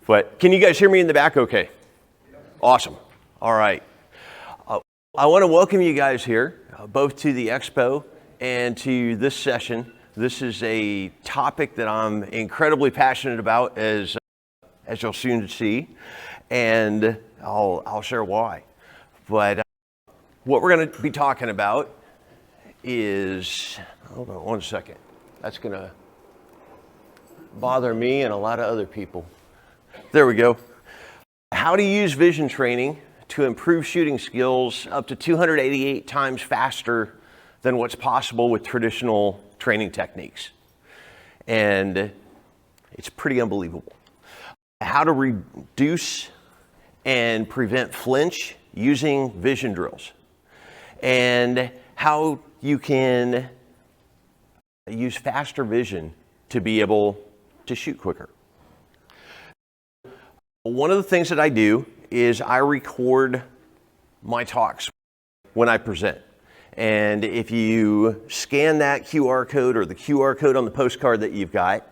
But can you guys hear me in the back okay? Awesome. All right. I want to welcome you guys here, both to the expo and to this session. This is a topic that I'm incredibly passionate about, as you'll soon see, and I'll share why. But what we're going to be talking about is, hold on one second, that's going to bother me and a lot of other people. There we go. How to use vision training to improve shooting skills up to 288 times faster than what's possible with traditional training techniques. And it's pretty unbelievable. How to reduce and prevent flinch using vision drills. And how you can use faster vision to be able to shoot quicker. One of the things that I do is I record my talks when I present. And if you scan that QR code or the QR code on the postcard that you've got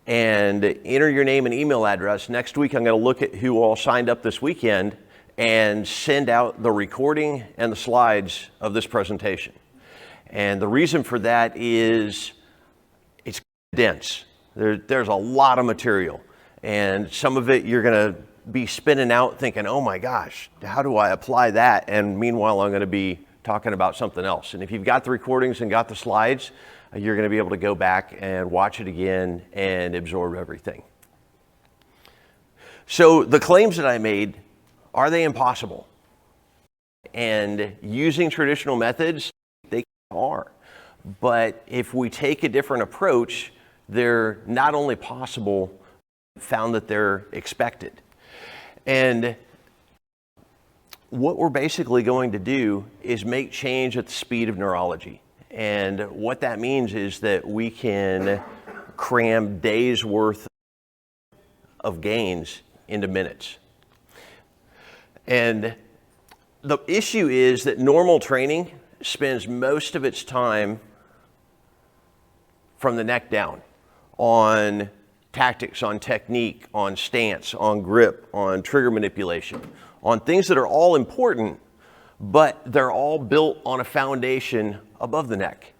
and enter your name and email address, next week I'm going to look at who all signed up this weekend and send out the recording and the slides of this presentation. And the reason for that is it's dense. There's a lot of material, and some of it you're going to be spinning out thinking, oh my gosh, how do I apply that? And meanwhile, I'm going to be talking about something else. And if you've got the recordings and got the slides, you're going to be able to go back and watch it again and absorb everything. So the claims that I made, are they impossible? And using traditional methods, they are. But if we take a different approach, they're not only possible, found that they're expected. And what we're basically going to do is make change at the speed of neurology. And what that means is that we can cram days worth of gains into minutes. And the issue is that normal training spends most of its time from the neck down on tactics, on technique, on stance, on grip, on trigger manipulation, on things that are all important, but they're all built on a foundation above the neck.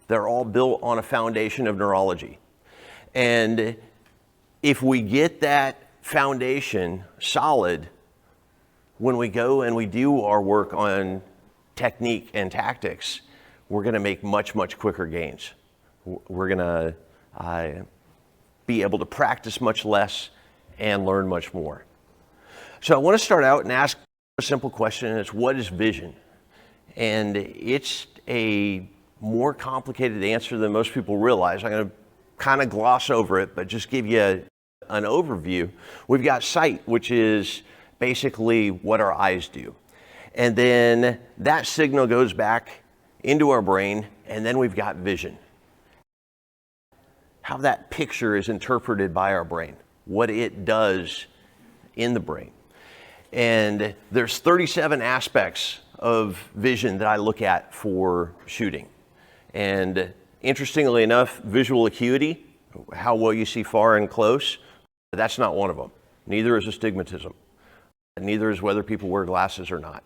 They're all built on a foundation of neurology. And if we get that foundation solid, when we go and we do our work on technique and tactics, we're going to make much, much quicker gains. We're going to be able to practice much less and learn much more. So I want to start out and ask a simple question, and it's, what is vision? And it's a more complicated answer than most people realize. I'm going to kind of gloss over it, but just give you an overview. We've got sight, which is basically what our eyes do. And then that signal goes back into our brain, and then we've got vision. How that picture is interpreted by our brain, what it does in the brain. And there's 37 aspects of vision that I look at for shooting. And interestingly enough, visual acuity, how well you see far and close, that's not one of them. Neither is astigmatism. Neither is whether people wear glasses or not.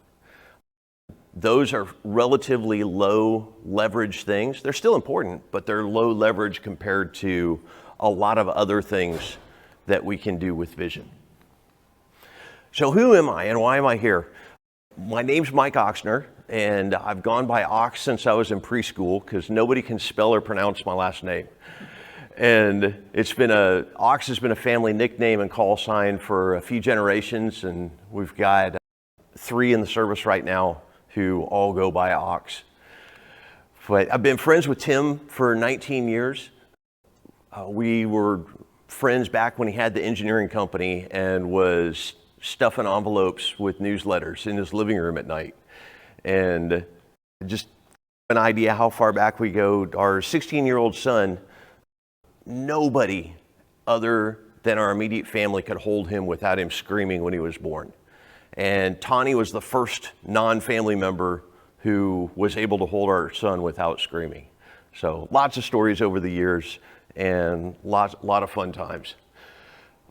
Those are relatively low leverage things. They're still important, but they're low leverage compared to a lot of other things that we can do with vision. So who am I and why am I here? My name's Mike Oxner, and I've gone by Ox since I was in preschool because nobody can spell or pronounce my last name. And Ox has been a family nickname and call sign for a few generations, and we've got 3 in the service right now who all go by Ox. But I've been friends with Tim for 19 years. We were friends back when he had the engineering company and was stuffing envelopes with newsletters in his living room at night. And just an idea how far back we go. Our 16-year-old son, nobody other than our immediate family could hold him without him screaming when he was born. And Tawny was the first non-family member who was able to hold our son without screaming. So lots of stories over the years and lot of fun times.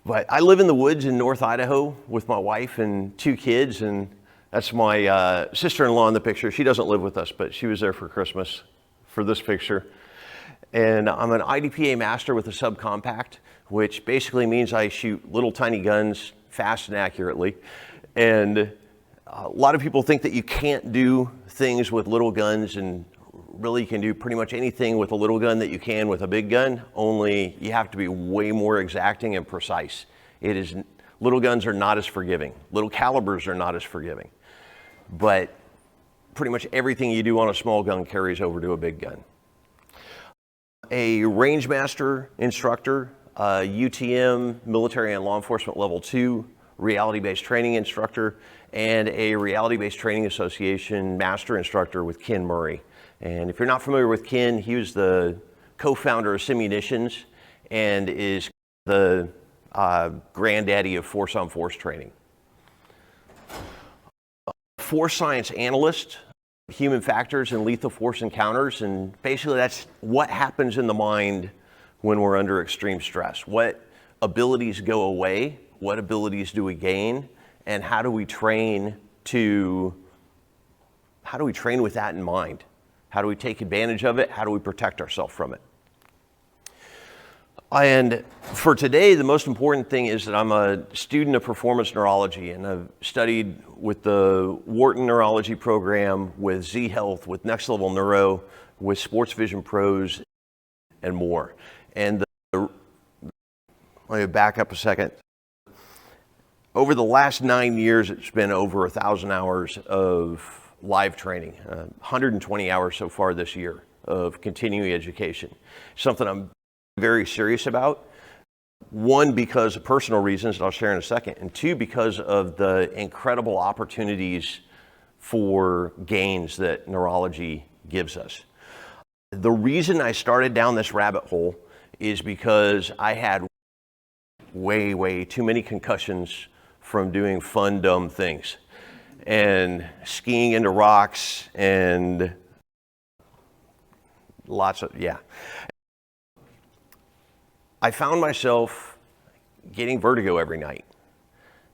But I live in the woods in North Idaho with my wife and 2 kids, and that's my sister-in-law in the picture. She doesn't live with us, but she was there for Christmas for this picture. And I'm an IDPA master with a subcompact, which basically means I shoot little tiny guns fast and accurately. And a lot of people think that you can't do things with little guns, and really you can do pretty much anything with a little gun that you can with a big gun, only you have to be way more exacting and precise. Little guns are not as forgiving. Little calibers are not as forgiving. But pretty much everything you do on a small gun carries over to a big gun. A range master instructor, UTM, military and law enforcement level 2, reality-based training instructor, and a reality-based training association master instructor with Ken Murray. And if you're not familiar with Ken, he was the co-founder of Simunitions and is the granddaddy of force on force training. Force science analyst, human factors and lethal force encounters, and basically that's what happens in the mind when we're under extreme stress. What abilities go away, what abilities do we gain, and how do we train with that in mind? How do we take advantage of it? How do we protect ourselves from it? And for today, the most important thing is that I'm a student of performance neurology, and I've studied with the Wharton Neurology program, with Z Health, with Next Level Neuro, with Sports Vision Pros, and more. And let me back up a second. Over the last 9 years, it's been over 1,000 hours of live training, 120 hours so far this year of continuing education. Something I'm very serious about. 1, because of personal reasons that I'll share in a second, and 2, because of the incredible opportunities for gains that neurology gives us. The reason I started down this rabbit hole is because I had way too many concussions from doing fun, dumb things. And skiing into rocks and I found myself getting vertigo every night.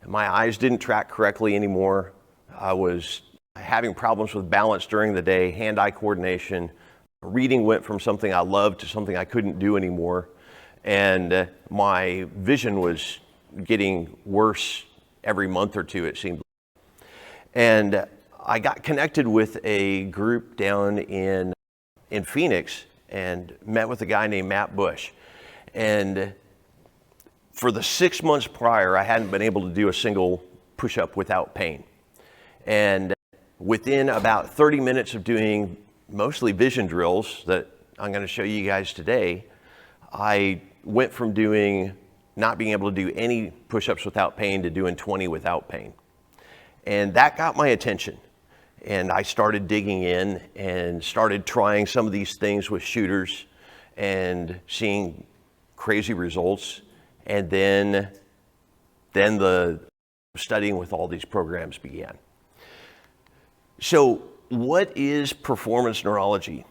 My eyes didn't track correctly anymore. I was having problems with balance during the day, hand-eye coordination. Reading went from something I loved to something I couldn't do anymore. And my vision was getting worse every month or 2, it seemed. And I got connected with a group down in Phoenix and met with a guy named Matt Bush. And for the 6 months prior, I hadn't been able to do a single push-up without pain. And within about 30 minutes of doing mostly vision drills that I'm going to show you guys today, I went from not being able to do any push-ups without pain to doing 20 without pain. And that got my attention. And I started digging in and started trying some of these things with shooters and seeing crazy results. And then the studying with all these programs began. So what is performance neurology?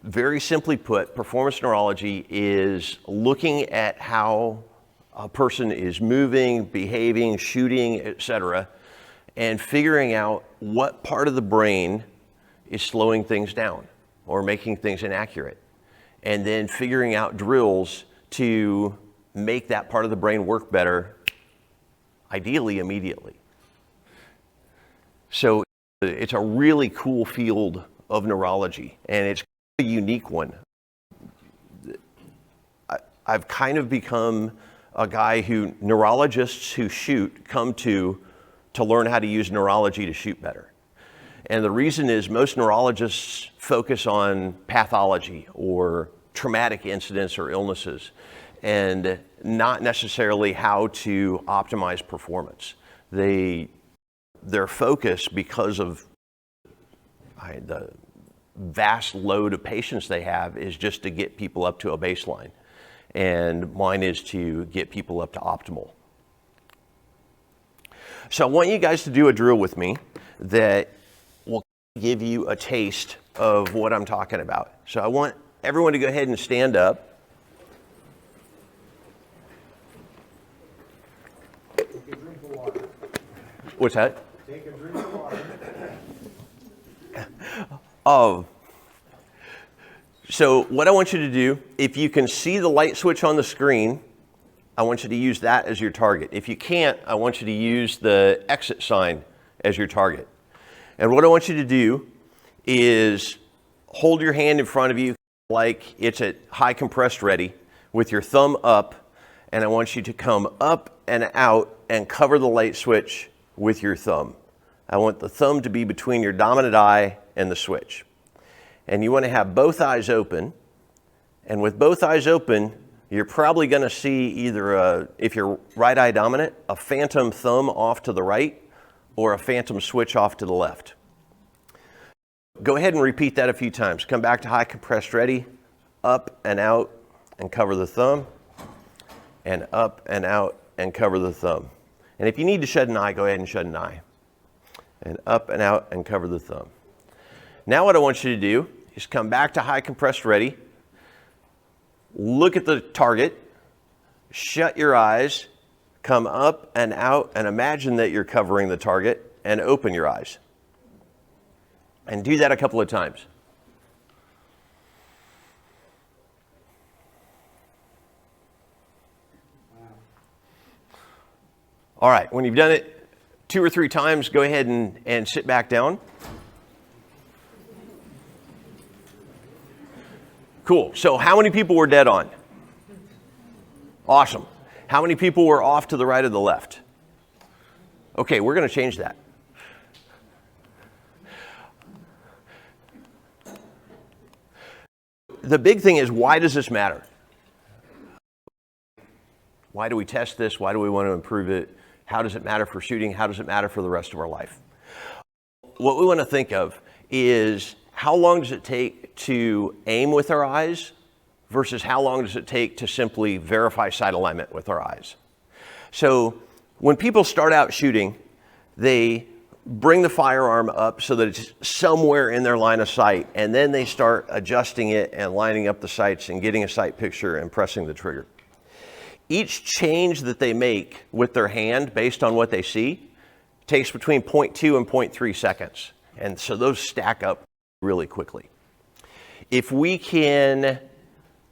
Very simply put, performance neurology is looking at how a person is moving, behaving, shooting, etc., and figuring out what part of the brain is slowing things down or making things inaccurate. And then figuring out drills to make that part of the brain work better, ideally immediately. So it's a really cool field of neurology, and it's a unique one. I've kind of become a guy who neurologists who shoot come to learn how to use neurology to shoot better. And the reason is most neurologists focus on pathology or traumatic incidents or illnesses, and not necessarily how to optimize performance. Their focus, because of the vast load of patients they have, is just to get people up to a baseline. And mine is to get people up to optimal. So I want you guys to do a drill with me that will give you a taste of what I'm talking about. So I want everyone to go ahead and stand up. What's that? Take a drink of water. So what I want you to do, if you can see the light switch on the screen, I want you to use that as your target. If you can't, I want you to use the exit sign as your target. And what I want you to do is hold your hand in front of you like it's at high compressed ready with your thumb up, and I want you to come up and out and cover the light switch with your thumb. I want the thumb to be between your dominant eye and the switch. And you want to have both eyes open. And with both eyes open, you're probably going to see either, if you're right eye dominant, a phantom thumb off to the right or a phantom switch off to the left. Go ahead and repeat that a few times. Come back to high compressed ready, up and out and cover the thumb, and up and out and cover the thumb. And if you need to shut an eye, go ahead and shut an eye. And up and out and cover the thumb. Now what I want you to do is come back to high compressed ready, look at the target, shut your eyes, come up and out and imagine that you're covering the target and open your eyes. And do that a couple of times. All right, when you've done it 2 or 3 times, go ahead and sit back down. Cool. So how many people were dead on? Awesome. How many people were off to the right or the left? Okay, we're going to change that. The big thing is, why does this matter? Why do we test this? Why do we want to improve it? How does it matter for shooting? How does it matter for the rest of our life? What we want to think of is, how long does it take to aim with our eyes versus how long does it take to simply verify sight alignment with our eyes? So when people start out shooting, they bring the firearm up so that it's somewhere in their line of sight, and then they start adjusting it and lining up the sights and getting a sight picture and pressing the trigger. Each change that they make with their hand based on what they see takes between 0.2 and 0.3 seconds. And so those stack up really quickly. If we can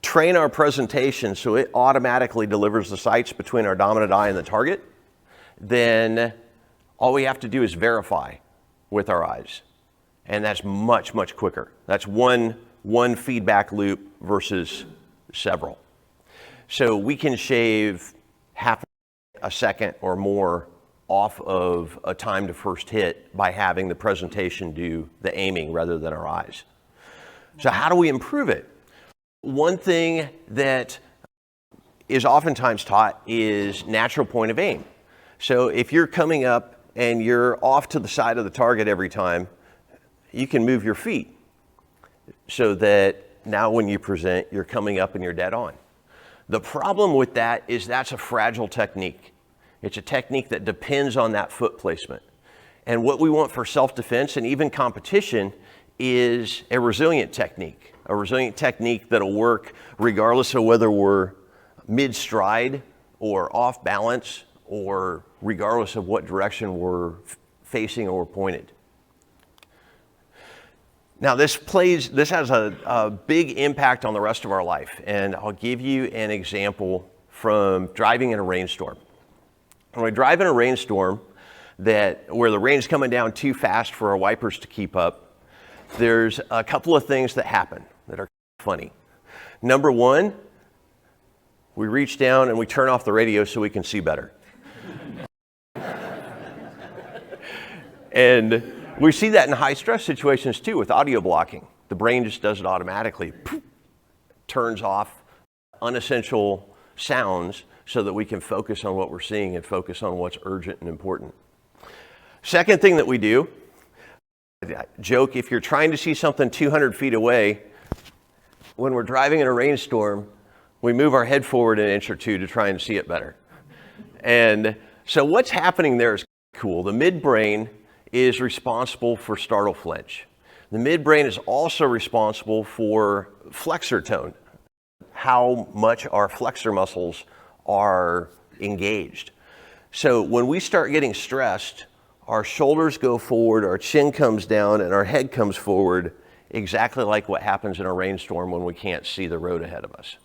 train our presentation so it automatically delivers the sights between our dominant eye and the target, then all we have to do is verify with our eyes. And that's much, much quicker. That's one feedback loop versus several. So we can shave half a second or more off of a time to first hit by having the presentation do the aiming rather than our eyes. So how do we improve it? One thing that is oftentimes taught is natural point of aim. So if you're coming up and you're off to the side of the target every time, you can move your feet so that now when you present, you're coming up and you're dead on. The problem with that is that's a fragile technique. It's a technique that depends on that foot placement. And what we want for self-defense and even competition is a resilient technique that'll work regardless of whether we're mid-stride or off balance, or regardless of what direction we're facing or pointed. Now this has a big impact on the rest of our life, and I'll give you an example from driving in a rainstorm. When we drive in a rainstorm where the rain's coming down too fast for our wipers to keep up, there's a couple of things that happen that are funny. Number one, we reach down and we turn off the radio so we can see better. And we see that in high stress situations too with audio blocking. The brain just does it automatically, turns off unessential sounds so that we can focus on what we're seeing and focus on what's urgent and important. Second thing that we do, joke, if you're trying to see something 200 feet away, when we're driving in a rainstorm, we move our head forward an inch or two to try and see it better. And so what's happening there is cool. The midbrain is responsible for startle flinch. The midbrain is also responsible for flexor tone, how much our flexor muscles are engaged. So when we start getting stressed, our shoulders go forward, our chin comes down, and our head comes forward, exactly like what happens in a rainstorm when we can't see the road ahead of us.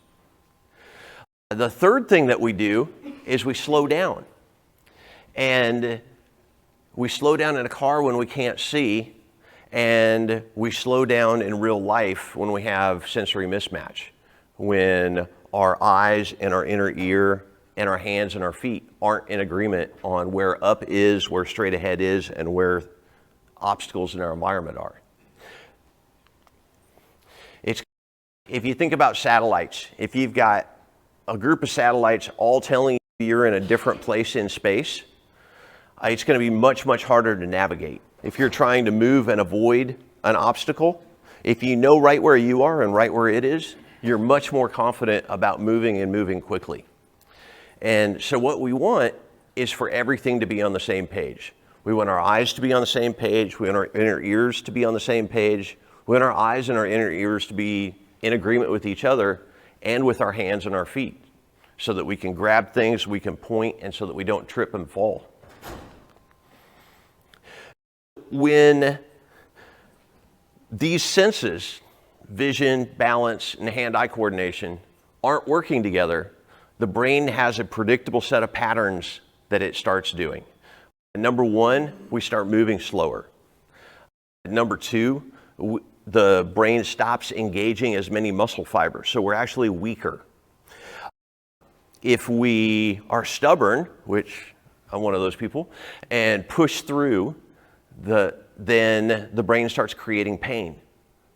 The third thing that we do is we slow down. And we slow down in a car when we can't see, and we slow down in real life when we have sensory mismatch, when our eyes and our inner ear and our hands and our feet aren't in agreement on where up is, where straight ahead is, and where obstacles in our environment are. If you think about satellites, if you've got a group of satellites all telling you you're in a different place in space, it's going to be much, much harder to navigate. If you're trying to move and avoid an obstacle, if you know right where you are and right where it is, you're much more confident about moving and moving quickly. And so what we want is for everything to be on the same page. We want our eyes to be on the same page. We want our inner ears to be on the same page. We want our eyes and our inner ears to be in agreement with each other and with our hands and our feet, so that we can grab things, we can point, and so that we don't trip and fall. When these senses, vision, balance, and hand-eye coordination, aren't working together, the brain has a predictable set of patterns that it starts doing. Number one, we start moving slower. Number two, the brain stops engaging as many muscle fibers, so we're actually weaker. If we are stubborn, which I'm one of those people, and push through, then the brain starts creating pain,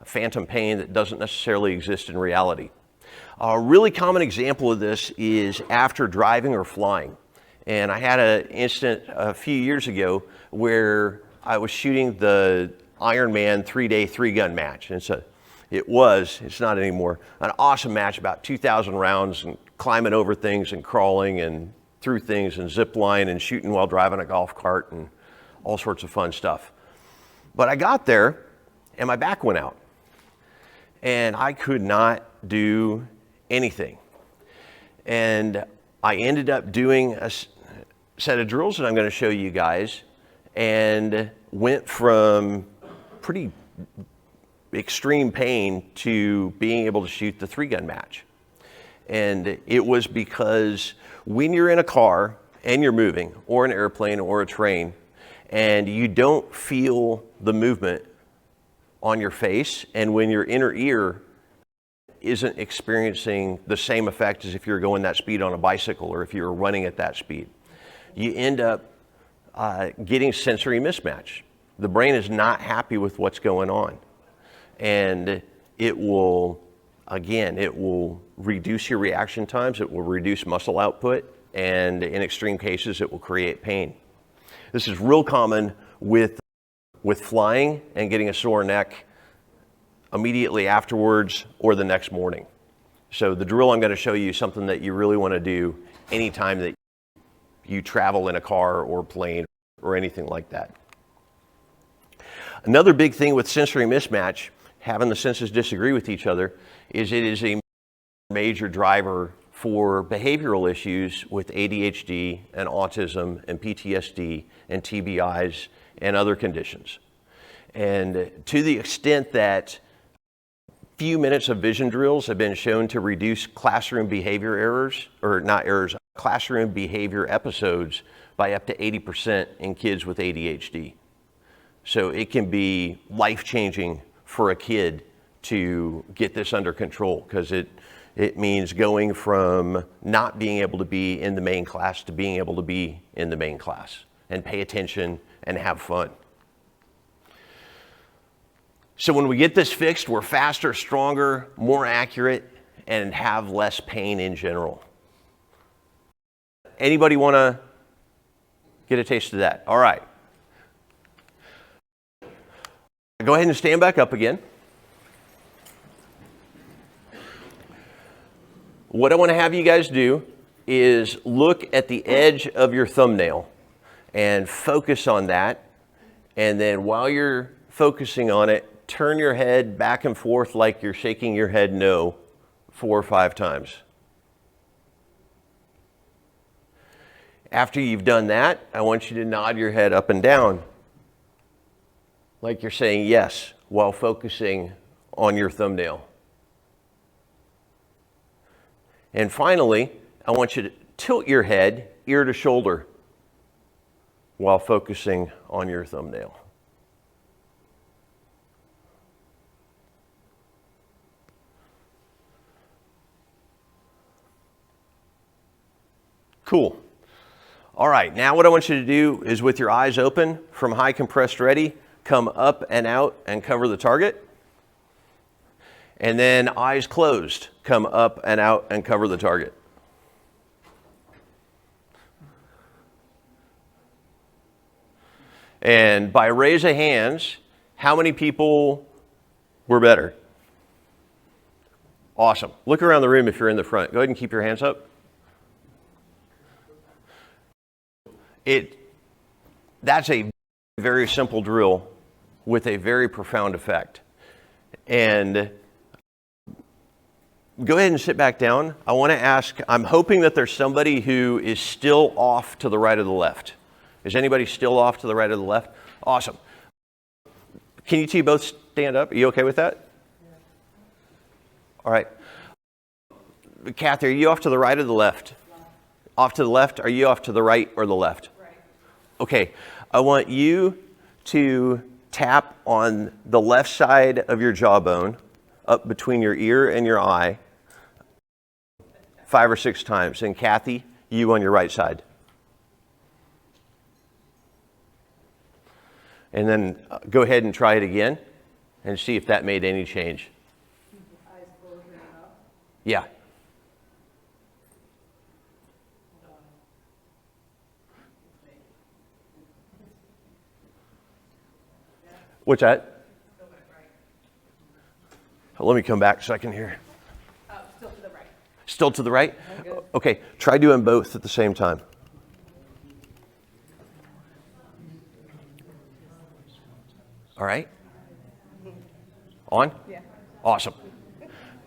a phantom pain that doesn't necessarily exist in reality. A really common example of this is after driving or flying. And I had an incident a few years ago where I was shooting the Ironman 3-day 3-gun match. And it's not anymore, an awesome match, about 2,000 rounds, and climbing over things and crawling and through things and zip line and shooting while driving a golf cart and all sorts of fun stuff. But I got there and my back went out and I could not do anything. And I ended up doing a set of drills that I'm going to show you guys, and went from pretty extreme pain to being able to shoot the 3-gun match. And it was because when you're in a car and you're moving, or an airplane or a train, and you don't feel the movement on your face, and when your inner ear isn't experiencing the same effect as if you're going that speed on a bicycle or if you're running at that speed, you end up getting sensory mismatch. The brain is not happy with what's going on, and it will reduce your reaction times, it will reduce muscle output, and in extreme cases it will create pain. This is real common with flying and getting a sore neck immediately afterwards or the next morning. So the drill I'm going to show you is something that you really want to do anytime that you travel in a car or plane or anything like that. Another big thing with sensory mismatch, having the senses disagree with each other, is it is a major driver for behavioral issues with ADHD and autism and PTSD and TBIs and other conditions. And to the extent that few minutes of vision drills have been shown to reduce classroom behavior errors, or not errors, classroom behavior episodes by up to 80% in kids with ADHD. So it can be life-changing for a kid to get this under control, because it means going from not being able to be in the main class to being able to be in the main class and pay attention and have fun. So when we get this fixed, we're faster, stronger, more accurate, and have less pain in general. Anybody want to get a taste of that? All right. Go ahead and stand back up again. What I want to have you guys do is look at the edge of your thumbnail and focus on that. And then while you're focusing on it, turn your head back and forth like you're shaking your head no 4 or 5 times. After you've done that, I want you to nod your head up and down like you're saying yes while focusing on your thumbnail. And finally, I want you to tilt your head ear to shoulder while focusing on your thumbnail. Cool. All right, now what I want you to do is with your eyes open from high compressed ready, come up and out and cover the target. And then eyes closed, come up and out and cover the target. And by raise of hands, how many people were better? Awesome. Look around the room if you're in the front. Go ahead and keep your hands up. That's a very simple drill with a very profound effect. And go ahead and sit back down. I want to ask, I'm hoping that there's somebody who is still off to the right or the left. Is anybody still off to the right or the left? Awesome. Can you two both stand up? Are you okay with that? Yeah. All right. Kathy, are you off to the right or the left? Off to the left? Are you off to the right or the left? Right. Okay. I want you to tap on the left side of your jawbone up between your ear and your eye 5 or 6 times. And Kathy, you on your right side. And then go ahead and try it again and see if that made any change. Eyes closed and up? Yeah. What's that? Let me come back so I can hear. Still to the right. Still to the right? Okay, try doing both at the same time. All right? On? Yeah. Awesome.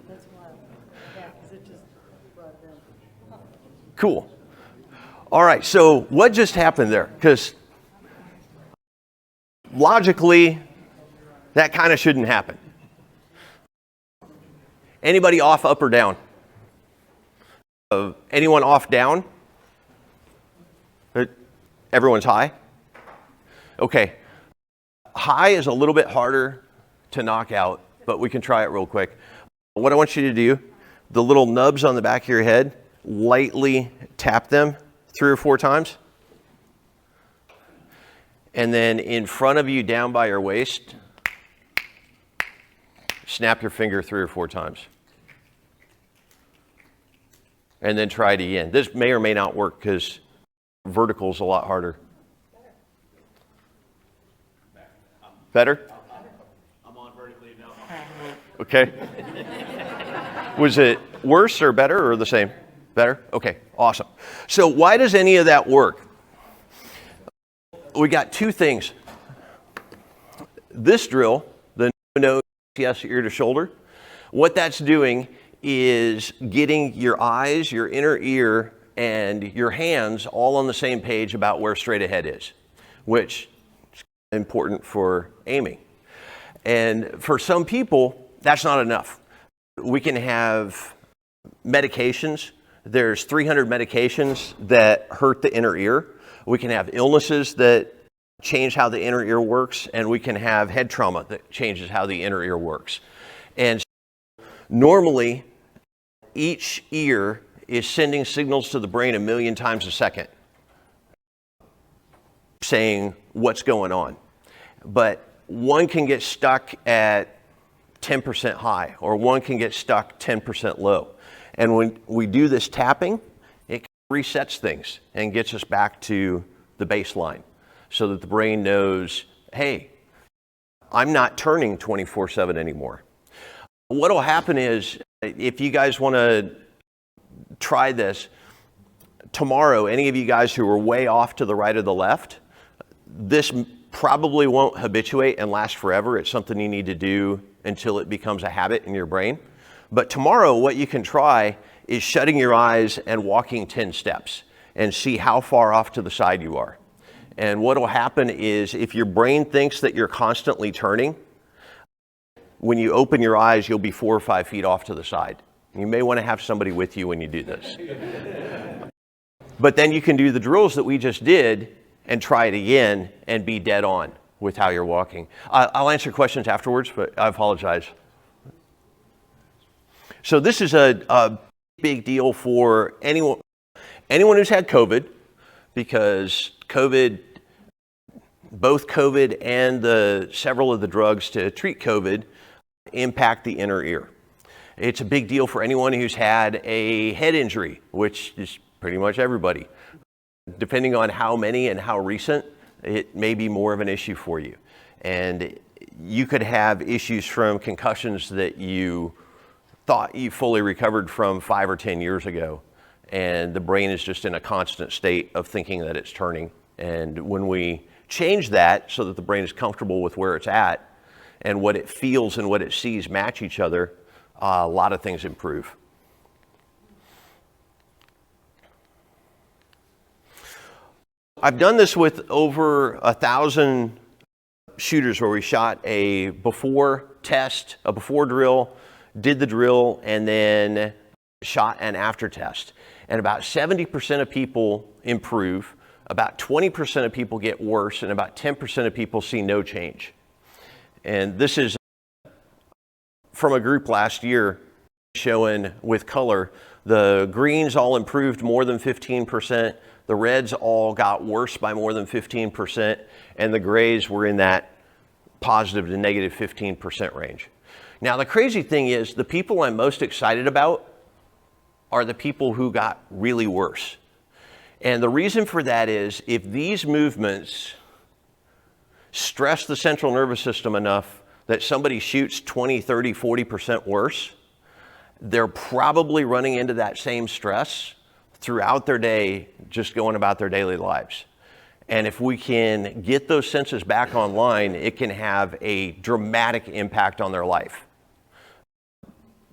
That's wild. Yeah, because it just brought them. Cool. All right, so what just happened there? Because logically, that kind of shouldn't happen. Anybody off, up, or down? Anyone off, down? Everyone's high? Okay. High is a little bit harder to knock out, but we can try it real quick. What I want you to do, the little nubs on the back of your head, lightly tap them 3 or 4 times. And then in front of you, down by your waist, snap your finger 3 or 4 times. And then try it again. This may or may not work because vertical is a lot harder. Better? I'm on vertically now. Okay. Was it worse or better or the same? Better? Okay, awesome. So why does any of that work? We got 2 things. This drill, the nose, yes, ear to shoulder, what that's doing is getting your eyes, your inner ear, and your hands all on the same page about where straight ahead is, which is important for aiming. And for some people, that's not enough. We can have medications. There's 300 medications that hurt the inner ear. We can have illnesses that change how the inner ear works, and we can have head trauma that changes how the inner ear works. And normally, each ear is sending signals to the brain 1 million times a second, saying what's going on. But one can get stuck at 10% high, or one can get stuck 10% low. And when we do this tapping, it resets things and gets us back to the baseline so that the brain knows, hey, I'm not turning 24/7 anymore. What will happen is, if you guys want to try this, tomorrow, any of you guys who are way off to the right or the left, this probably won't habituate and last forever. It's something you need to do until it becomes a habit in your brain. But tomorrow, what you can try is shutting your eyes and walking 10 steps. and see how far off to the side you are. And what will happen is if your brain thinks that you're constantly turning, when you open your eyes, you'll be 4 or 5 feet off to the side. You may want to have somebody with you when you do this. But then you can do the drills that we just did and try it again and be dead on with how you're walking. I'll answer questions afterwards, but I apologize. So this is a big deal for anyone who's had COVID, because both COVID and several of the drugs to treat COVID impact the inner ear. It's a big deal for anyone who's had a head injury, which is pretty much everybody. Depending on how many and how recent, it may be more of an issue for you. And you could have issues from concussions that you thought you fully recovered from 5 or 10 years ago. And the brain is just in a constant state of thinking that it's turning. And when we change that so that the brain is comfortable with where it's at and what it feels and what it sees match each other, a lot of things improve. I've done this with over 1,000 shooters where we shot a before test, a before drill, did the drill, and then shot an after test. And about 70% of people improve, about 20% of people get worse, and about 10% of people see no change. And this is from a group last year showing with color. The greens all improved more than 15%. The reds all got worse by more than 15%, and the grays were in that positive to negative 15% range. Now, the crazy thing is the people I'm most excited about are the people who got really worse. And the reason for that is if these movements stress the central nervous system enough that somebody shoots 20, 30, 40% worse, they're probably running into that same stress throughout their day, just going about their daily lives. And if we can get those senses back online, it can have a dramatic impact on their life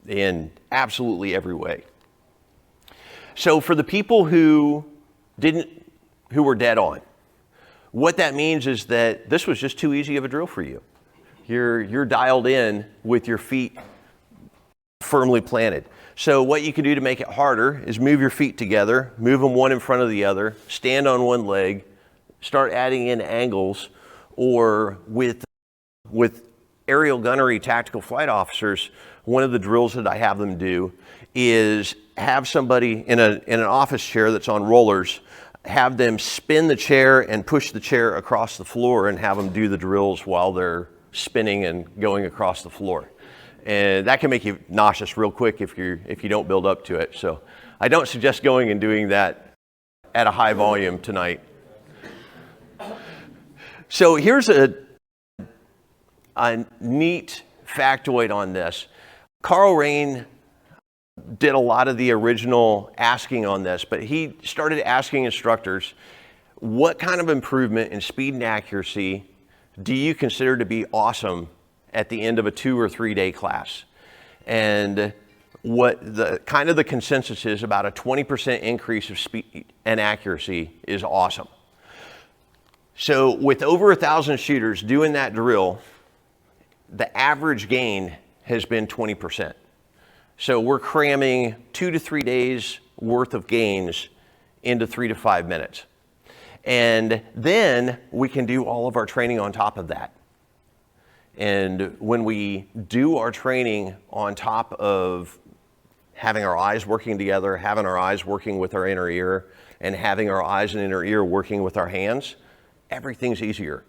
in absolutely every way. So for the people who were dead on, what that means is that this was just too easy of a drill for you. You're dialed in with your feet firmly planted. So what you can do to make it harder is move your feet together, move them one in front of the other, stand on one leg, start adding in angles, or with aerial gunnery tactical flight officers, one of the drills that I have them do is have somebody in an office chair that's on rollers, have them spin the chair and push the chair across the floor and have them do the drills while they're spinning and going across the floor. And that can make you nauseous real quick if you don't build up to it. So I don't suggest going and doing that at a high volume tonight. So here's a neat factoid on this. Carl Rain did a lot of the original asking on this, but he started asking instructors, what kind of improvement in speed and accuracy do you consider to be awesome at the end of a 2 or 3 day class? And what the consensus is, about a 20% increase of speed and accuracy is awesome. So with over 1,000 shooters doing that drill, the average gain has been 20%. So we're cramming 2 to 3 days worth of gains into 3 to 5 minutes. And then we can do all of our training on top of that. And when we do our training on top of having our eyes working together, having our eyes working with our inner ear, and having our eyes and inner ear working with our hands, everything's easier.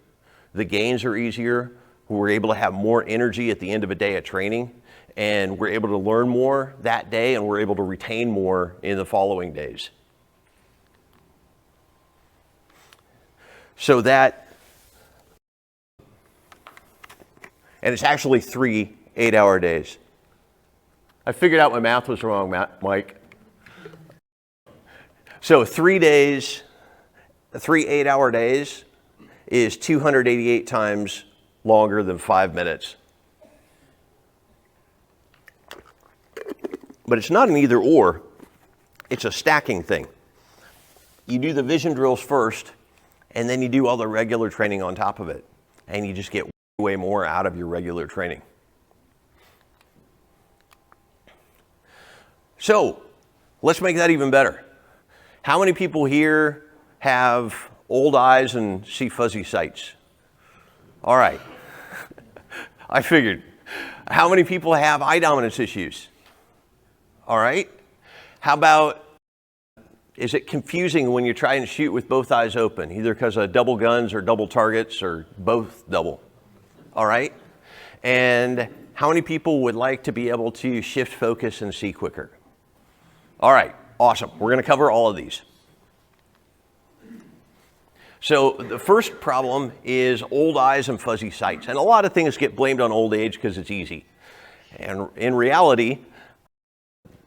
The gains are easier. We're able to have more energy at the end of a day of training, and we're able to learn more that day, and we're able to retain more in the following days. So that, and it's actually 3 8-hour days. I figured out my math was wrong, Mike. So 3 days, 3 8-hour days is 288 times longer than 5 minutes. But it's not an either or, it's a stacking thing. you do the vision drills first, and then you do all the regular training on top of it. And you just get way more out of your regular training. So, let's make that even better. How many people here have old eyes and see fuzzy sights? All right. I figured. How many people have eye dominance issues? All right. How about, is it confusing when you're trying to shoot with both eyes open, either because of double guns or double targets or both double? All right. And how many people would like to be able to shift focus and see quicker? All right. Awesome. We're going to cover all of these. So the first problem is old eyes and fuzzy sights. And a lot of things get blamed on old age because it's easy. And in reality,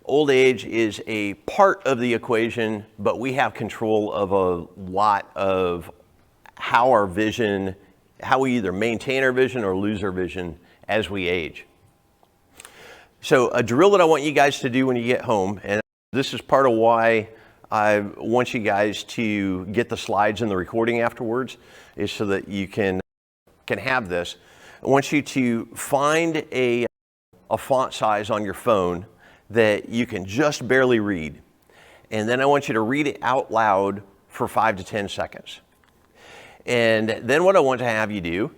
old age is a part of the equation, but we have control of a lot of how our vision, how we either maintain our vision or lose our vision as we age. So a drill that I want you guys to do when you get home, and this is part of why I want you guys to get the slides and the recording afterwards, is so that you can have this. I want you to find a font size on your phone that you can just barely read. And then I want you to read it out loud for 5 to 10 seconds. And then what I want to have you do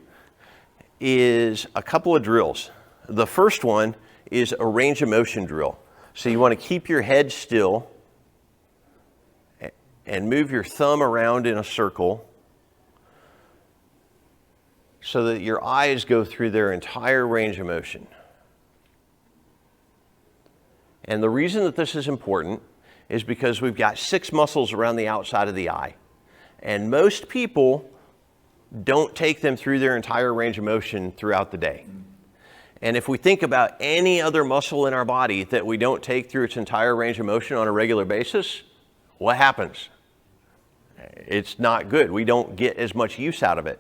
is a couple of drills. The first one is a range of motion drill. So you want to keep your head still and move your thumb around in a circle so that your eyes go through their entire range of motion. And the reason that this is important is because we've got 6 muscles around the outside of the eye. And most people don't take them through their entire range of motion throughout the day. And if we think about any other muscle in our body that we don't take through its entire range of motion on a regular basis, what happens? It's not good. We don't get as much use out of it.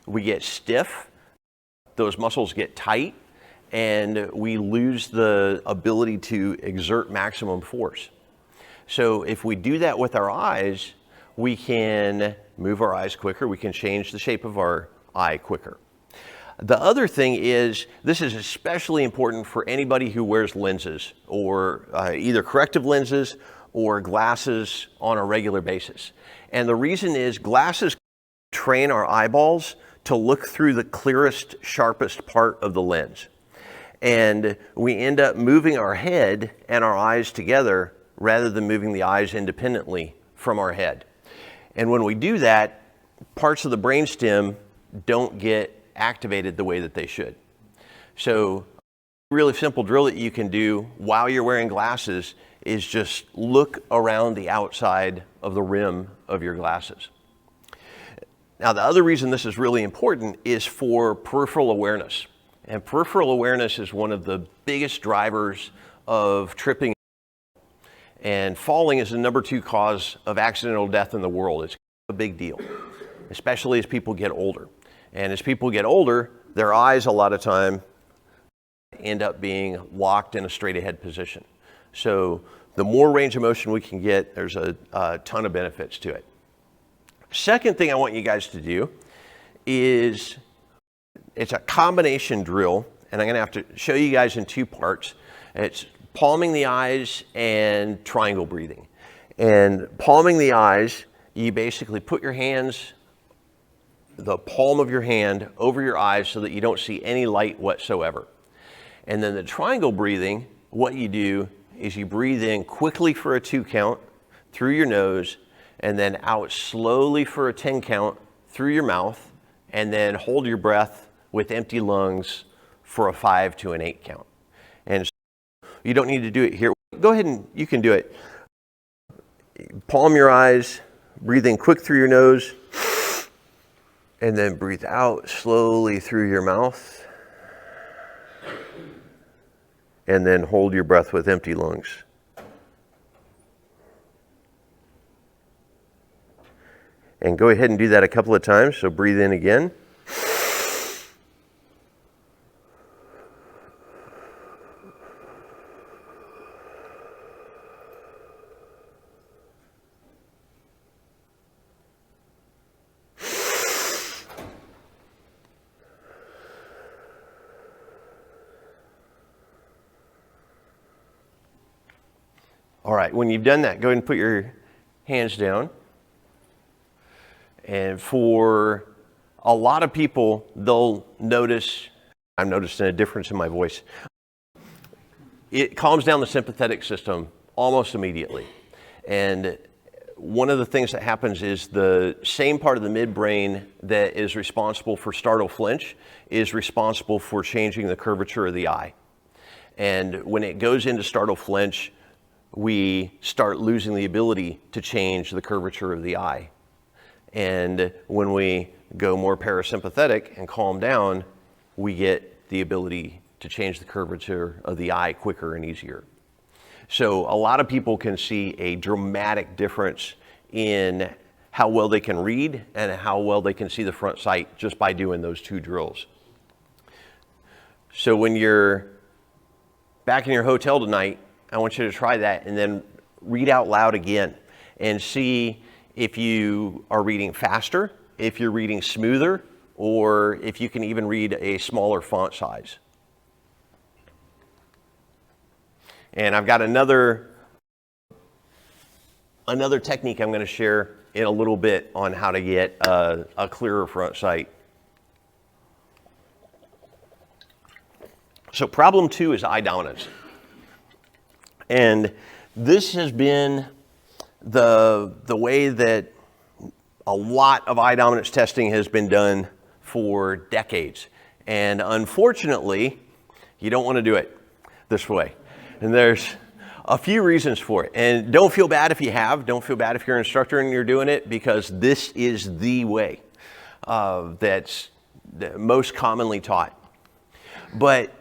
We get stiff, those muscles get tight, and we lose the ability to exert maximum force. So if we do that with our eyes, we can move our eyes quicker, we can change the shape of our eye quicker. The other thing is, this is especially important for anybody who wears lenses, or either corrective lenses or glasses on a regular basis. And the reason is, glasses train our eyeballs to look through the clearest, sharpest part of the lens. And we end up moving our head and our eyes together rather than moving the eyes independently from our head. And when we do that, parts of the brainstem don't get activated the way that they should. So a really simple drill that you can do while you're wearing glasses is just look around the outside of the rim of your glasses. Now, the other reason this is really important is for peripheral awareness. And peripheral awareness is one of the biggest drivers of tripping. And falling is the #2 cause of accidental death in the world. It's a big deal, especially as people get older. And as people get older, their eyes a lot of time end up being locked in a straight ahead position. So the more range of motion we can get, there's a ton of benefits to it. Second thing I want you guys to do is, it's a combination drill, and I'm going to have to show you guys in 2 parts. It's palming the eyes and triangle breathing. And palming the eyes, you basically put your hands, the palm of your hand, over your eyes so that you don't see any light whatsoever. And then the triangle breathing, what you do is you breathe in quickly for a 2 count through your nose, and then out slowly for a 10 count through your mouth, and then hold your breath with empty lungs for a 5 to an 8 count. And you don't need to do it here. Go ahead and you can do it. Palm your eyes, breathe in quick through your nose, and then breathe out slowly through your mouth. And then hold your breath with empty lungs. And go ahead and do that a couple of times. So breathe in again. All right, when you've done that, go ahead and put your hands down. And for a lot of people, they'll notice, I'm noticing a difference in my voice. It calms down the sympathetic system almost immediately. And one of the things that happens is the same part of the midbrain that is responsible for startle flinch is responsible for changing the curvature of the eye. And when it goes into startle flinch, we start losing the ability to change the curvature of the eye. And when we go more parasympathetic and calm down, we get the ability to change the curvature of the eye quicker and easier. So a lot of people can see a dramatic difference in how well they can read and how well they can see the front sight just by doing those two drills. So when you're back in your hotel tonight, I want you to try that and then read out loud again and see if you are reading faster, if you're reading smoother, or if you can even read a smaller font size. And I've got another technique I'm going to share in a little bit on how to get a clearer front sight. So problem 2 is eye dominance. And this has been the way that a lot of eye dominance testing has been done for decades. And unfortunately, you don't want to do it this way. And there's a few reasons for it. And don't feel bad if you have. Don't feel bad if you're an instructor and you're doing it, because this is the way that's most commonly taught. But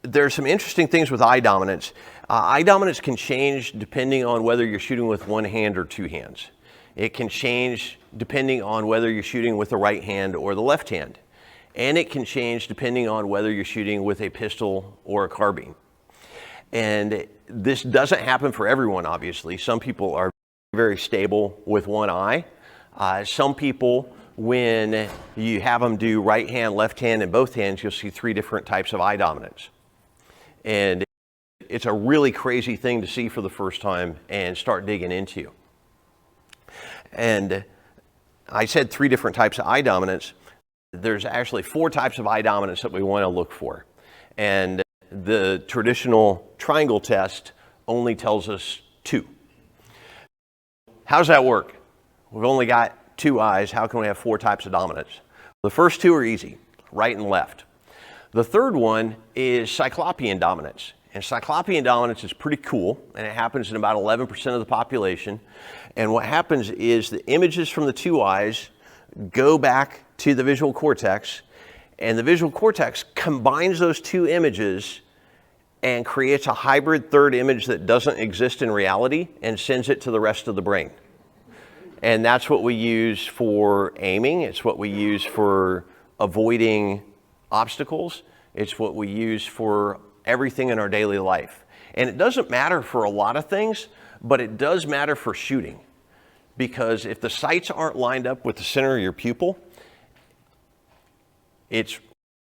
there's some interesting things with eye dominance. Eye dominance can change depending on whether you're shooting with one hand or two hands. It can change depending on whether you're shooting with the right hand or the left hand. And it can change depending on whether you're shooting with a pistol or a carbine. And this doesn't happen for everyone, obviously. Some people are very stable with one eye. Some people, when you have them do right hand, left hand, and both hands, you'll see 3 different types of eye dominance. And it's a really crazy thing to see for the first time and start digging into. And I said 3 different types of eye dominance. There's actually 4 types of eye dominance that we want to look for. And the traditional triangle test only tells us 2. How does that work? We've only got 2 eyes. How can we have 4 types of dominance? The first 2 are easy, right and left. The third one is cyclopean dominance. And cyclopean dominance is pretty cool, and it happens in about 11% of the population. And what happens is the images from the 2 eyes go back to the visual cortex, and the visual cortex combines those 2 images and creates a hybrid third image that doesn't exist in reality and sends it to the rest of the brain. And that's what we use for aiming. It's what we use for avoiding obstacles. It's what we use for everything in our daily life. And it doesn't matter for a lot of things, but it does matter for shooting. Because if the sights aren't lined up with the center of your pupil, it's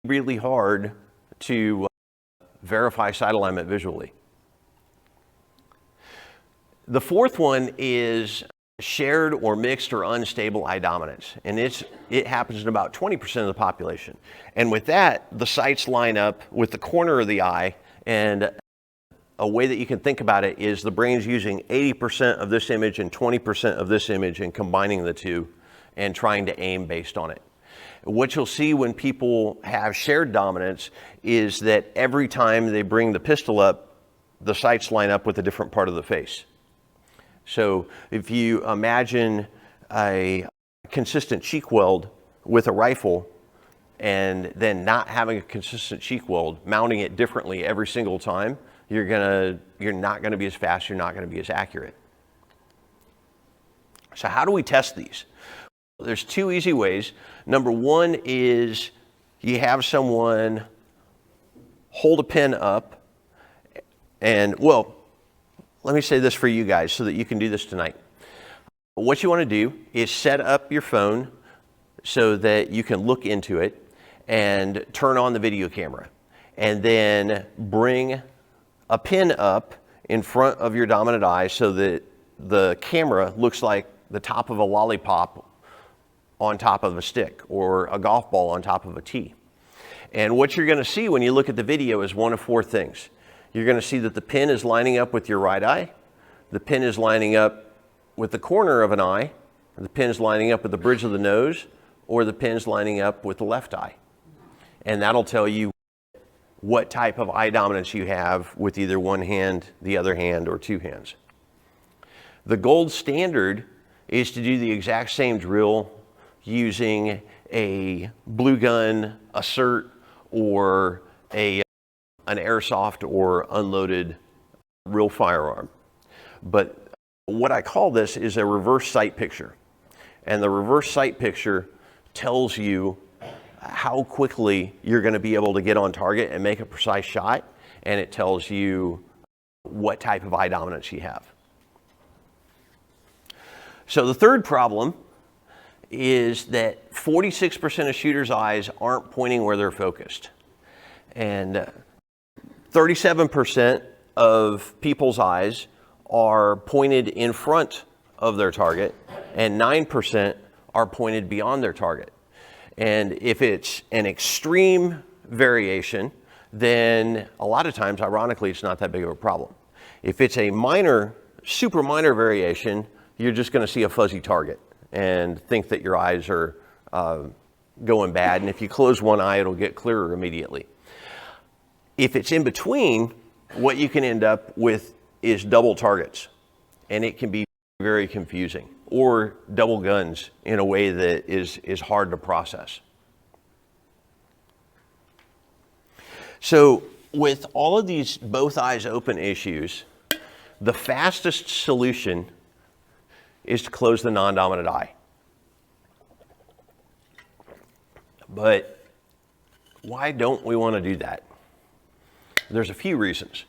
really hard to verify sight alignment visually. The fourth one is shared or mixed or unstable eye dominance. And it happens in about 20% of the population. And with that, the sights line up with the corner of the eye, and a way that you can think about it is the brain's using 80% of this image and 20% of this image and combining the 2 and trying to aim based on it. What you'll see when people have shared dominance is that every time they bring the pistol up, the sights line up with a different part of the face. So if you imagine a consistent cheek weld with a rifle and then not having a consistent cheek weld, mounting it differently every single time, you're not gonna be as fast, you're not gonna be as accurate. So how do we test these? There's 2 easy ways. Number 1 is you have someone hold a pin up, and well, let me say this for you guys so that you can do this tonight. What you want to do is set up your phone so that you can look into it and turn on the video camera, and then bring a pin up in front of your dominant eye so that the camera looks like the top of a lollipop on top of a stick or a golf ball on top of a tee. And what you're going to see when you look at the video is one of four things. You're going to see that the pin is lining up with your right eye, the pin is lining up with the corner of an eye, the pin is lining up with the bridge of the nose, or the pin's lining up with the left eye. And that'll tell you what type of eye dominance you have with either one hand, the other hand, or two hands. The gold standard is to do the exact same drill using a blue gun, a SIRT, or an airsoft or unloaded real firearm. But what I call this is a reverse sight picture. And the reverse sight picture tells you how quickly you're going to be able to get on target and make a precise shot, and it tells you what type of eye dominance you have. So the third problem is that 46% of shooters' eyes aren't pointing where they're focused. And 37% of people's eyes are pointed in front of their target, and 9% are pointed beyond their target. And if it's an extreme variation, then a lot of times, ironically, it's not that big of a problem. If it's a minor, super minor variation, you're just going to see a fuzzy target and think that your eyes are going bad. And if you close one eye, it'll get clearer immediately. If it's in between, what you can end up with is double targets, and it can be very confusing, or double guns in a way that is hard to process. So with all of these both eyes open issues, the fastest solution is to close the non-dominant eye. But why don't we want to do that? There's a few reasons.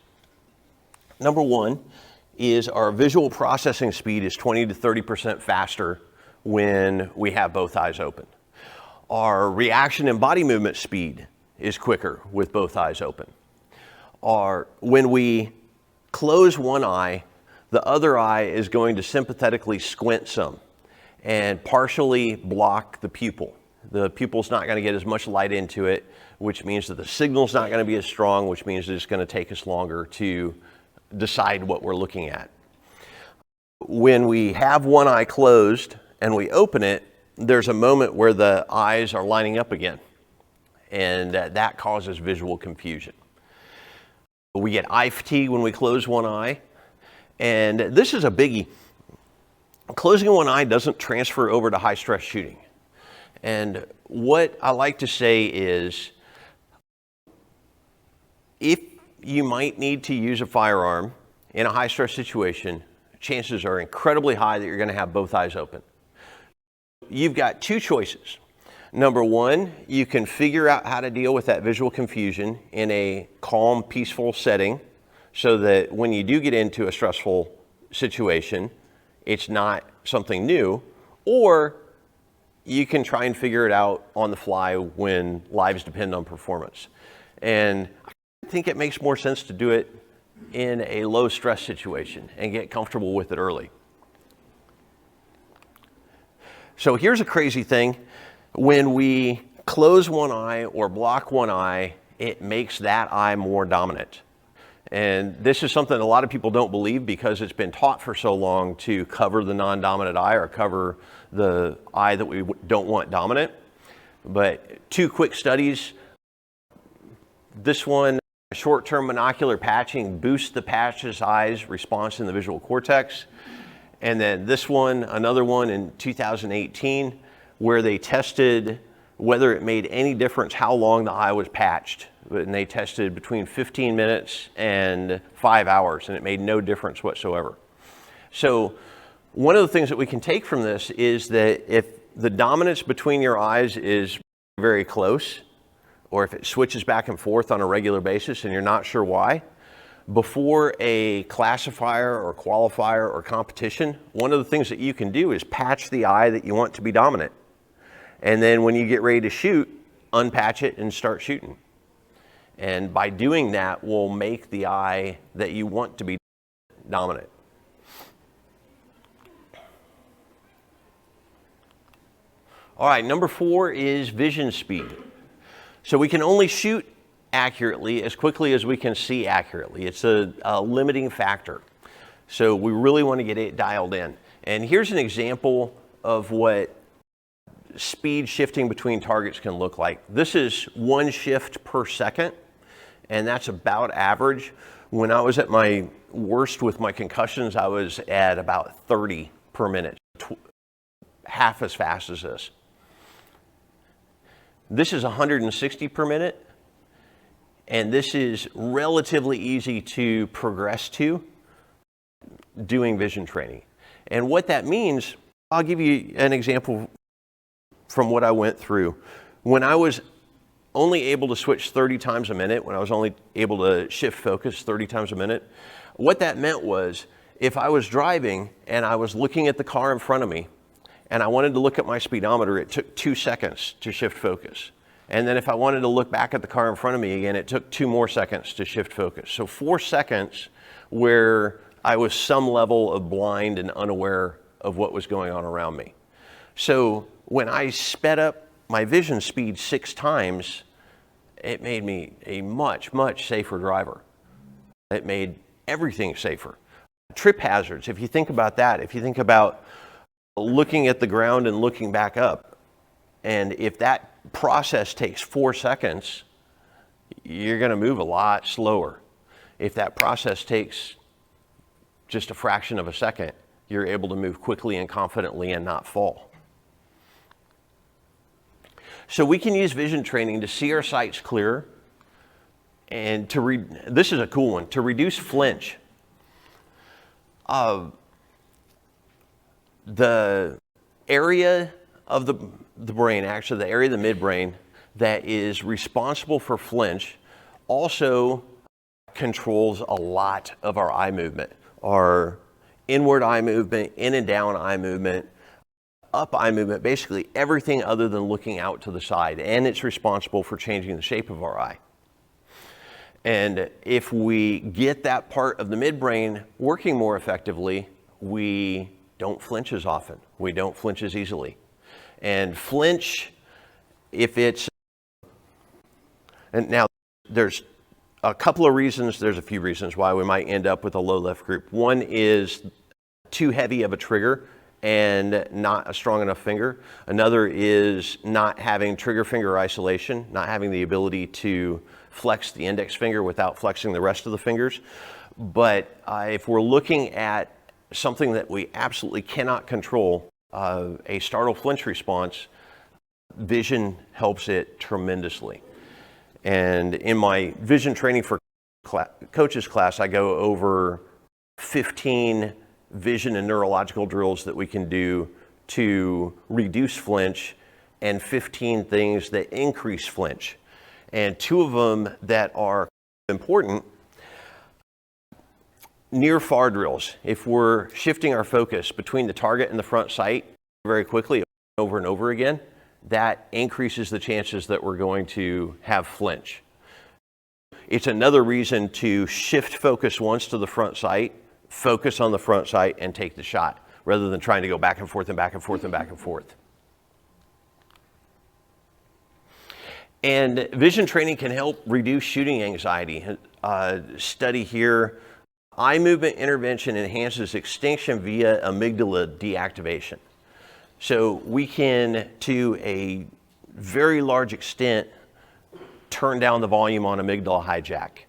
Number one is our visual processing speed is 20 to 30% faster when we have both eyes open. Our reaction and body movement speed is quicker with both eyes open. When we close one eye, the other eye is going to sympathetically squint some and partially block the pupil. The pupil's not going to get as much light into it, which means that the signal's not going to be as strong, which means that it's going to take us longer to decide what we're looking at. When we have one eye closed and we open it, there's a moment where the eyes are lining up again, and that causes visual confusion. We get eye fatigue when we close one eye, and this is a biggie. Closing one eye doesn't transfer over to high stress shooting. And what I like to say is, if you might need to use a firearm in a high stress situation, chances are incredibly high that you're going to have both eyes open. You've got two choices. Number one, you can figure out how to deal with that visual confusion in a calm, peaceful setting so that when you do get into a stressful situation, it's not something new. Or you can try and figure it out on the fly when lives depend on performance. And I think it makes more sense to do it in a low stress situation and get comfortable with it early. So here's a crazy thing. When we close one eye or block one eye, it makes that eye more dominant. And this is something a lot of people don't believe because it's been taught for so long to cover the non-dominant eye or cover the eye that we don't want dominant. But two quick studies. This one, short-term monocular patching boosts the patch's eyes response in the visual cortex. And then this one, another one in 2018, where they tested whether it made any difference how long the eye was patched. And they tested between 15 minutes and 5 hours, and it made no difference whatsoever. So one of the things that we can take from this is that if the dominance between your eyes is very close, or if it switches back and forth on a regular basis and you're not sure why, before a classifier or qualifier or competition, one of the things that you can do is patch the eye that you want to be dominant. And then when you get ready to shoot, unpatch it and start shooting. And by doing that, we'll make the eye that you want to be dominant. All right, number 4 is vision speed. So we can only shoot accurately as quickly as we can see accurately. It's a limiting factor. So we really want to get it dialed in. And here's an example of what speed shifting between targets can look like. This is 1 shift per second, and that's about average. When I was at my worst with my concussions, I was at about 30 per minute, half as fast as this. This is 160 per minute, and this is relatively easy to progress to doing vision training. And what that means, I'll give you an example from what I went through. When I was only able to switch 30 times a minute, when I was only able to shift focus 30 times a minute, what that meant was if I was driving and I was looking at the car in front of me and I wanted to look at my speedometer, it took 2 seconds to shift focus. And then if I wanted to look back at the car in front of me again, it took 2 more seconds to shift focus. So 4 seconds where I was some level of blind and unaware of what was going on around me. So when I sped up my vision speed 6 times, it made me a much, much safer driver. It made everything safer. Trip hazards, if you think about that, if you think about looking at the ground and looking back up, and if that process takes 4 seconds, you're going to move a lot slower. If that process takes just a fraction of a second, you're able to move quickly and confidently and not fall. So we can use vision training to see our sights clearer, and this is a cool one, to reduce flinch. The area of the brain, actually the area of the midbrain that is responsible for flinch, also controls a lot of our eye movement, our inward eye movement, in and down eye movement, up eye movement, basically everything other than looking out to the side, and it's responsible for changing the shape of our eye. And if we get that part of the midbrain working more effectively, we don't flinch as often. We don't flinch as easily. And flinch, if it's, and now there's a couple of reasons, there's a few reasons why we might end up with a low left grip. One is too heavy of a trigger and not a strong enough finger. Another is not having trigger finger isolation, not having the ability to flex the index finger without flexing the rest of the fingers. But if we're looking at something that we absolutely cannot control, a startle flinch response, vision helps it tremendously. And in my vision training for coaches class, I go over 15 vision and neurological drills that we can do to reduce flinch, and 15 things that increase flinch. And 2 of them that are important, near far drills. If we're shifting our focus between the target and the front sight very quickly over and over again, that increases the chances that we're going to have flinch. It's another reason to shift focus once to the front sight, focus on the front sight, and take the shot, rather than trying to go back and forth and back and forth and back and forth. And vision training can help reduce shooting anxiety. Study here, eye movement intervention enhances extinction via amygdala deactivation. So we can, to a very large extent, turn down the volume on amygdala hijack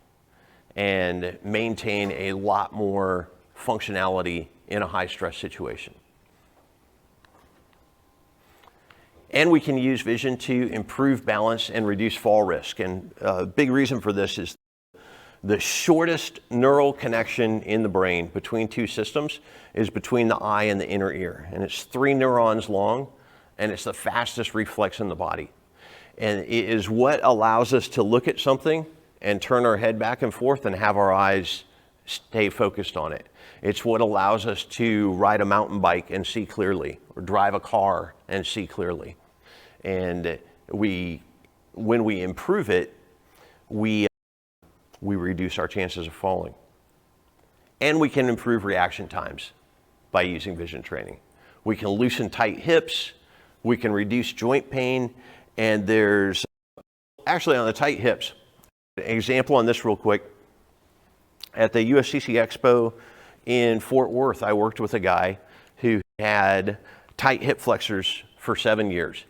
and maintain a lot more functionality in a high stress situation. And we can use vision to improve balance and reduce fall risk. And a big reason for this is the shortest neural connection in the brain between 2 systems is between the eye and the inner ear. And it's 3 neurons long, and it's the fastest reflex in the body. And it is what allows us to look at something and turn our head back and forth and have our eyes stay focused on it. It's what allows us to ride a mountain bike and see clearly, or drive a car and see clearly. And when we improve it, we reduce our chances of falling. And we can improve reaction times by using vision training. We can loosen tight hips, we can reduce joint pain, and there's actually on the tight hips, an example on this real quick. At the USCC Expo in Fort Worth, I worked with a guy who had tight hip flexors for 7 years.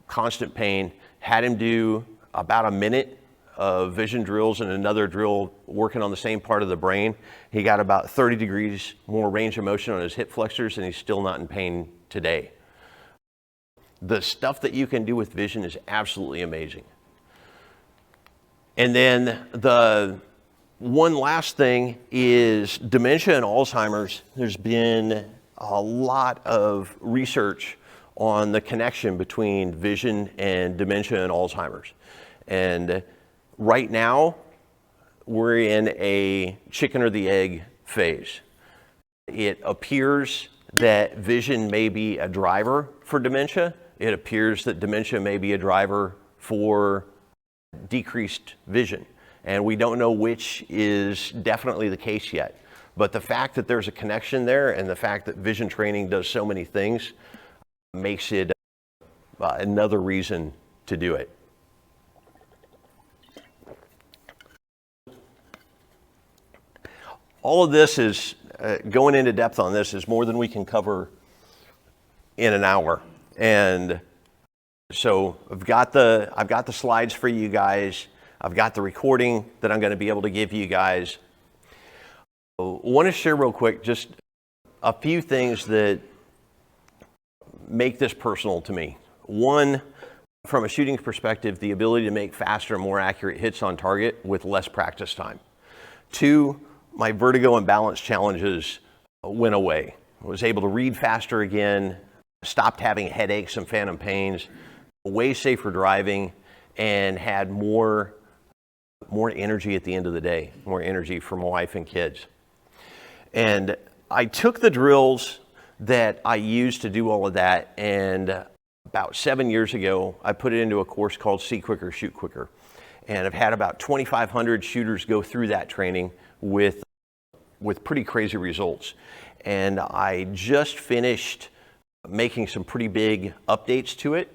Constant pain, had him do about a minute of vision drills and another drill working on the same part of the brain. He got about 30 degrees more range of motion on his hip flexors, and he's still not in pain today. The stuff that you can do with vision is absolutely amazing. And then the one last thing is dementia and Alzheimer's. There's been a lot of research on the connection between vision and dementia and Alzheimer's. And right now, we're in a chicken or the egg phase. It appears that vision may be a driver for dementia. It appears that dementia may be a driver for decreased vision. And we don't know which is definitely the case yet. But the fact that there's a connection there and the fact that vision training does so many things makes it another reason to do it. All of this is, going into depth on this is more than we can cover in an hour. And so I've got the slides for you guys. I've got the recording that I'm going to be able to give you guys. I want to share real quick just a few things that make this personal to me. One, from a shooting perspective, the ability to make faster and more accurate hits on target with less practice time. Two, my vertigo and balance challenges went away. I was able to read faster again, stopped having headaches and phantom pains, way safer driving, and had more energy at the end of the day, more energy for my wife and kids. And I took the drills that I used to do all of that, and about 7 years ago, I put it into a course called See Quicker, Shoot Quicker. And I've had about 2,500 shooters go through that training with pretty crazy results. And I just finished making some pretty big updates to it,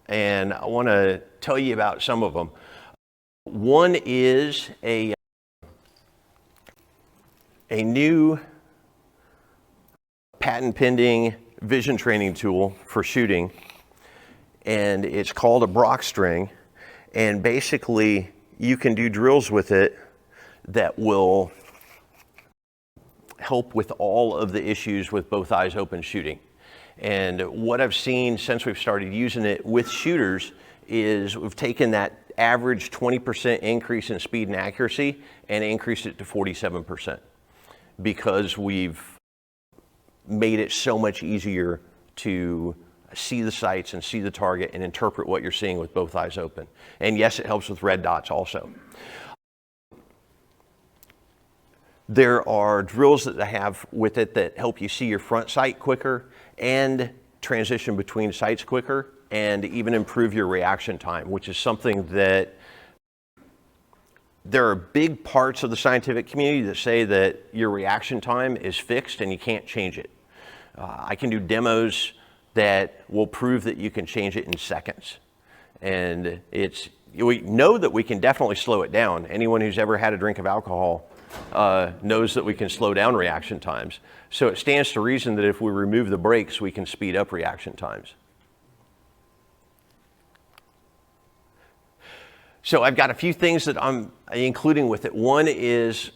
and I want to tell you about some of them. One is a new patent pending vision training tool for shooting, and it's called a Brock string. And basically you can do drills with it that will help with all of the issues with both eyes open shooting. And what I've seen since we've started using it with shooters is we've taken that average 20% increase in speed and accuracy and increased it to 47% because we've made it so much easier to see the sights and see the target and interpret what you're seeing with both eyes open. And yes, it helps with red dots also. There are drills that I have with it that help you see your front sight quicker and transition between sights quicker and even improve your reaction time, which is something that there are big parts of the scientific community that say that your reaction time is fixed and you can't change it. I can do demos that will prove that you can change it in seconds. And we know that we can definitely slow it down. Anyone who's ever had a drink of alcohol knows that we can slow down reaction times. So it stands to reason that if we remove the brakes, we can speed up reaction times. So I've got a few things that I'm including with it. One is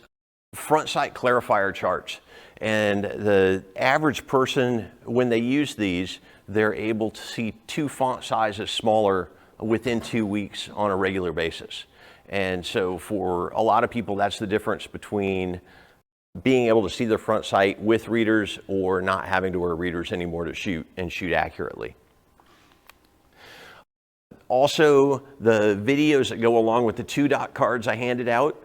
front sight clarifier charts. And the average person, when they use these, they're able to see 2 font sizes smaller within 2 weeks on a regular basis. And so for a lot of people, that's the difference between being able to see their front sight with readers or not having to wear readers anymore to shoot and shoot accurately. Also, the videos that go along with the 2-dot cards I handed out.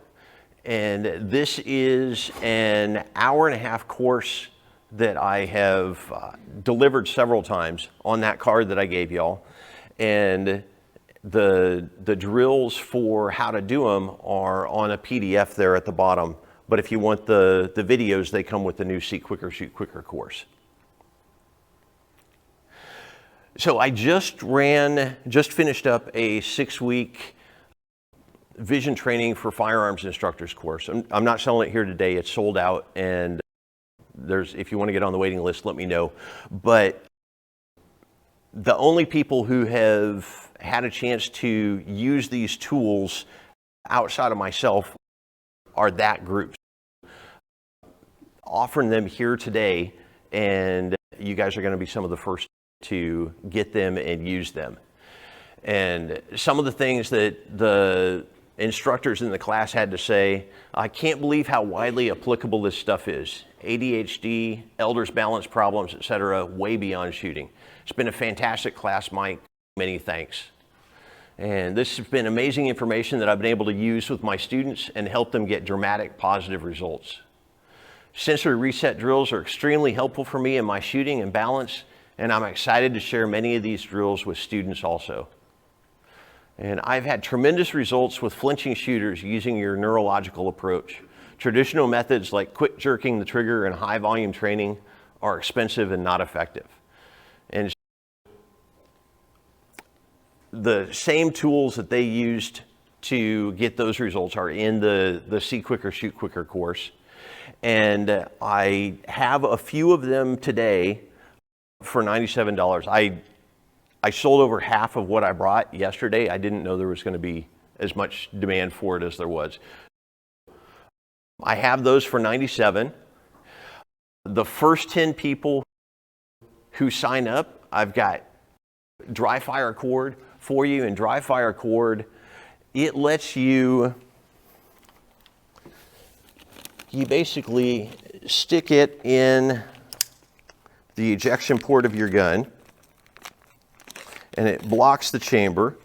And this is an hour-and-a-half course that I have delivered several times on that card that I gave y'all. And the drills for how to do them are on a PDF there at the bottom But if you want the videos, they come with the new See Quicker, Shoot Quicker course. So I just finished up a 6-week vision training for firearms instructors course. I'm not selling it here today. It's sold out, and if you want to get on the waiting list, let me know. But the only people who have had a chance to use these tools outside of myself are that group. Offering them here today, and you guys are going to be some of the first to get them and use them. And some of the things that the instructors in the class had to say, I can't believe how widely applicable this stuff is. ADHD, elders balance problems, etc., way beyond shooting. It's been a fantastic class, Mike. Many thanks. And this has been amazing information that I've been able to use with my students and help them get dramatic positive results. Sensory reset drills are extremely helpful for me in my shooting and balance, and I'm excited to share many of these drills with students also. And I've had tremendous results with flinching shooters using your neurological approach. Traditional methods like quick jerking the trigger and high volume training are expensive and not effective. And the same tools that they used to get those results are in the See Quicker, Shoot Quicker course. And I have a few of them today for $97. I sold over half of what I brought yesterday. I didn't know there was going to be as much demand for it as there was. I have those for $97. The first 10 people who sign up, I've got dry fire cord for you. And dry fire cord, it lets you basically stick it in the ejection port of your gun, and it blocks the chamber.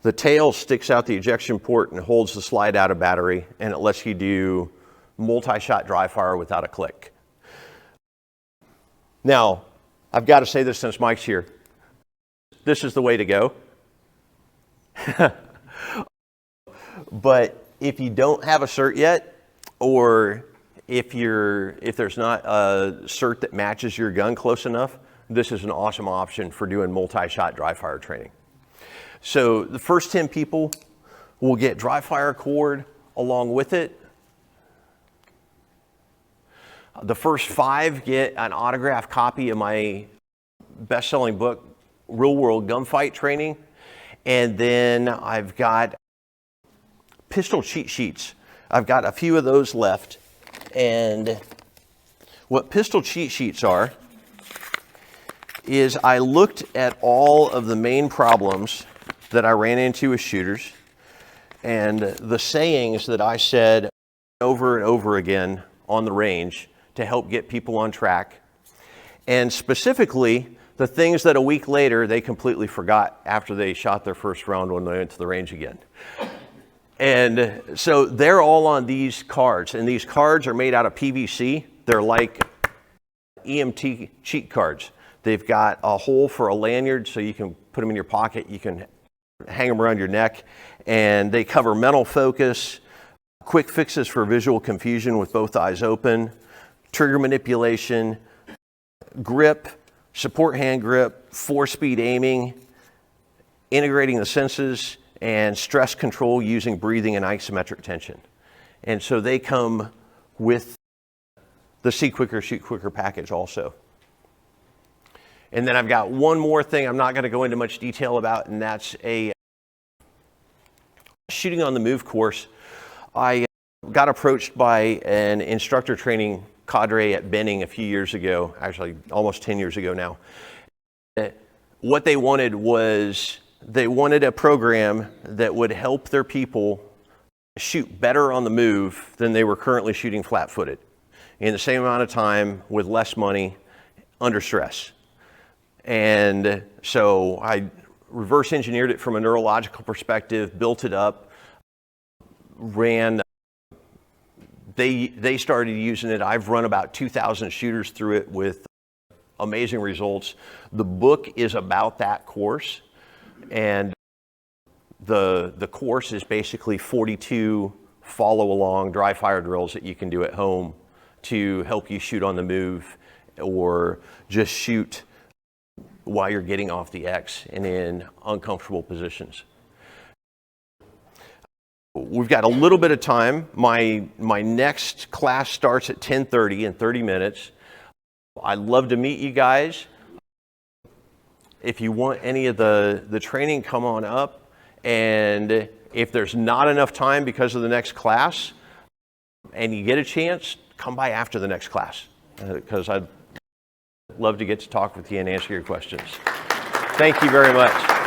The tail sticks out the ejection port and holds the slide out of battery, and it lets you do multi-shot dry fire without a click. Now, I've got to say this since Mike's here. This is the way to go. But if you don't have a cert yet, or if there's not a cert that matches your gun close enough, this is an awesome option for doing multi-shot dry fire training. So the first 10 people will get dry fire cord along with it. The first 5 get an autographed copy of my best-selling book, Real World Gunfight Training. And then I've got pistol cheat sheets. I've got a few of those left. And what pistol cheat sheets are is I looked at all of the main problems that I ran into with shooters and the sayings that I said over and over again on the range to help get people on track. And specifically, the things that a week later they completely forgot after they shot their first round when they went to the range again. And so they're all on these cards, and these cards are made out of PVC. They're like EMT cheat cards. They've got a hole for a lanyard so you can put them in your pocket. You can hang them around your neck, and they cover mental focus, quick fixes for visual confusion with both eyes open, trigger manipulation, grip, support hand grip, 4-speed aiming, integrating the senses, and stress control using breathing and isometric tension. And so they come with the See Quicker, Shoot Quicker package also. And then I've got one more thing I'm not going to go into much detail about, and that's a shooting on the move course. I got approached by an instructor training cadre at Benning a few years ago, actually almost 10 years ago now. What they wanted was they wanted a program that would help their people shoot better on the move than they were currently shooting flat-footed in the same amount of time with less money under stress. And so I reverse engineered it from a neurological perspective, built it up, they started using it. I've run about 2,000 shooters through it with amazing results. The book is about that course, and The course is basically 42 follow along dry fire drills that you can do at home to help you shoot on the move or just shoot while you're getting off the X and in uncomfortable positions. We've got a little bit of time. My next class starts at 10:30 in 30 minutes. I'd love to meet you guys. If you want any of the training, come on up. And if there's not enough time because of the next class and you get a chance, come by after the next class because I'd love to get to talk with you and answer your questions. Thank you very much.